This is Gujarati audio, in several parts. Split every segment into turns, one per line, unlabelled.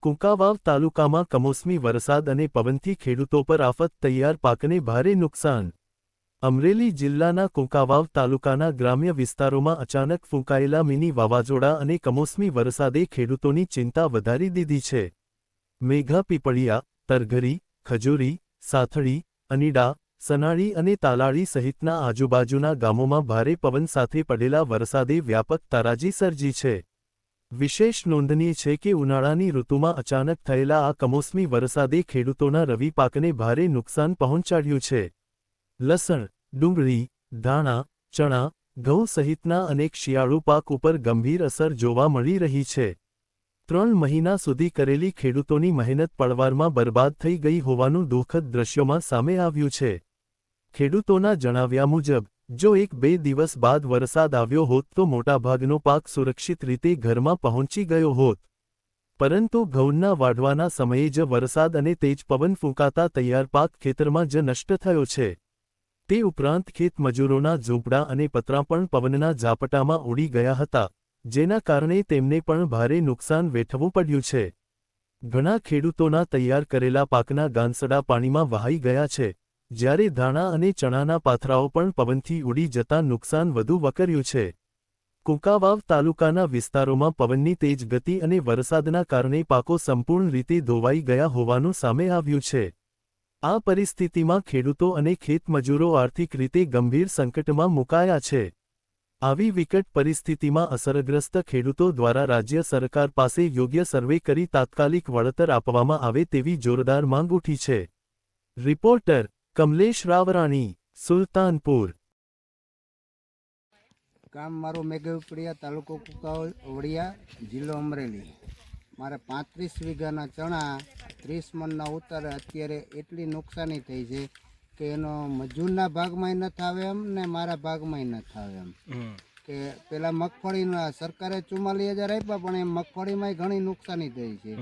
કુંકાવાવ તાલુકામાં કમોસમી વરસાદ અને પવનથી ખેડૂતો પર આફત, તૈયાર પાકને ભારે નુકસાન। અમરેલી જિલ્લાના કુંકાવાવ તાલુકાના ગ્રામ્ય વિસ્તારોમાં અચાનક ફૂંકાયેલા મિની વાવાઝોડા અને કમોસમી વરસાદે ખેડૂતોની ચિંતા વધારી દીધી છે। મેઘા પીપળિયા, તરઘરી, ખજૂરી, સાથળી, અનીડા, સનાળી અને તાલાળી સહિતના આજુબાજુના ગામોમાં ભારે પવન સાથે પડેલા વરસાદે વ્યાપક તારાજી સર્જી છે। વિશેષ નોંધનીય છે કે ઉનાળાની ઋતુમાં અચાનક થયેલા આ કમોસમી વરસાદે ખેડૂતોના રવિ પાકને ભારે નુકસાન પહોંચાડ્યું છે। લસણ, ડુંગળી, ધાણા, ચણા, ઘઉં સહિતના અનેક શિયાળુ પાક ઉપર ગંભીર અસર જોવા મળી રહી છે। 3 મહિના સુધી કરેલી ખેડૂતોની મહેનત પળવારમાં બરબાદ થઈ ગઈ હોવાનું દુઃખદ દ્રશ્યોમાં સામે આવ્યું છે। ખેડૂતોના જણાવ્યા મુજબ, જો 1-2 દિવસ બાદ વરસાદ આવ્યો હોત તો મોટાભાગનો પાક સુરક્ષિત રીતે ઘરમાં પહોંચી ગયો હોત, પરંતુ ઘઉંના વાઢવાના સમયે જ વરસાદ અને તેજ પવન ફૂંકાતા તૈયાર પાક ખેતરમાં જ નષ્ટ થયો છે। તે ઉપરાંત ખેત મજૂરોના ઝૂંપડા અને પતરાં પણ પવનના ઝાપટામાં ઉડી ગયા હતા, જેના કારણે તેમને પણ ભારે નુકસાન વેઠવું પડ્યું છે। ઘણા ખેડૂતોના તૈયાર કરેલા પાકના ગાંસડા પાણીમાં વહાઈ ગયા છે, જ્યારે ધાણા અને ચણાના પાથરાઓ પણ પવનથી ઉડી જતાં નુકસાન વધુ વકર્યું છે। કુંકાવાવ તાલુકાના વિસ્તારોમાં પવનની તેજ ગતિ અને વરસાદના કારણે પાકો સંપૂર્ણ રીતે ધોવાઈ ગયા હોવાનું સામે આવ્યું છે। આ પરિસ્થિતિમાં ખેડૂતો અને ખેતમજૂરો આર્થિક રીતે ગંભીર સંકટમાં મુકાયા છે। આવી વિકટ પરિસ્થિતિમાં અસરગ્રસ્ત ખેડૂતો દ્વારા રાજ્ય સરકાર પાસે યોગ્ય સર્વે કરી તાત્કાલિક વળતર આપવામાં આવે તેવી જોરદાર માંગ ઉઠી છે। રિપોર્ટર કમલેશ રાવરાણી, સુલતાનપુર।
ગામ મારું મેઘપડિયા, તાલુકો કુંકાવડિયા, જિલ્લો અમરેલી। મારે 35 વીઘાના ચણા 30 મણના ઉતારે અત્યારે એટલી નુકસાની થઈ છે કે એનો મજૂરના ભાગમાંય ન થાવે એમ ને મારા ભાગમાંય ન થાવે એમ। કે પેલા મગફળીના સરકારે 44,000 આપ્યા, પણ એ મગફળીમાંય ઘણી નુકસાની થઈ છે।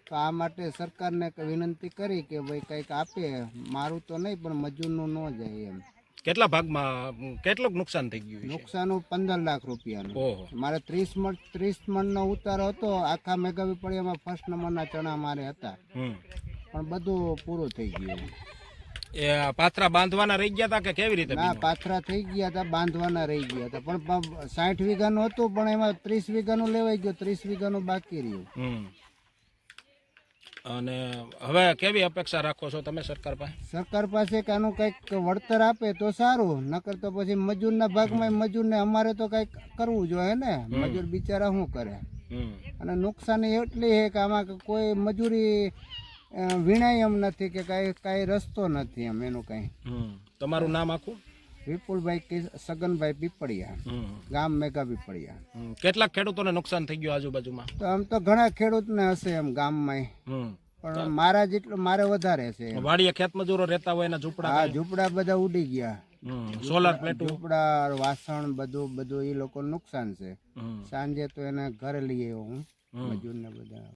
તો આ માટે સરકારને વિનંતી કરી કે ભાઈ કંઈક આપે, મારું તો નહીં પણ મજૂરનું ન જાય એમ।
કેટલા ભાગમાં કેટલું નુકસાન થઈ ગયું?
નુકસાન 15 લાખ રૂપિયાનું। મારે 30 મણનો ઉતારો હતો, આખા મેઘાપીપળિયામાં ફર્સ્ટ નંબરના ચણા મારે હતા, પણ બધું પૂરું થઈ ગયું।
એ પાથરા બાંધવાના રહી ગયા હતા કે કેવી રીતે?
ના, પાથરા થઈ ગયા હતા, બાંધવાના રહી ગયા હતા, પણ 60 વીઘાનું હતું, પણ એમાં 30 વીઘાનું લેવાઈ ગયું, 30 વીઘાનું બાકી રહ્યું।
અને હવે કેવી અપેક્ષા રાખો છો તમે સરકાર પાસે?
સરકાર પાસે કે આનું કંઈક વળતર આપે તો સારું, નકર તો પછી મજૂરના ભાગમાં મજૂરને અમારે તો કંઈક કરવું જોઈએ ને। મજૂર બિચારા શું કરે? અને નુકસાની એટલી છે કે આમાં કોઈ મજૂરી વીણાય એમ નથી કે કાંઈ રસ્તો નથી એમ એનું કાંઈ।
તમારું નામ આખું?
વિપુલભાઈ સગનભાઈ પીપળિયા, ગામ મેઘા પીપળિયા।
કેટલાક ખેડૂતોને નુકસાન થઈ ગયું આજુબાજુમાં?
તો આમ તો ઘણા ખેડૂતને હશે એમ ગામમાં, પણ મારા જેટલું મારે વધારે છે।
વાડીએ ખેત મજૂરો રહેતા હોય એના ઝૂંપડા?
હા, ઝૂંપડા બધા ઉડી ગયા,
સોલાર પ્લેટ,
ઝૂંપડા, વાસણ બધું એ લોકો નુકસાન છે। સાંજે તો એને ઘરે લઈ આવ્યો હું, મજૂરને બધા।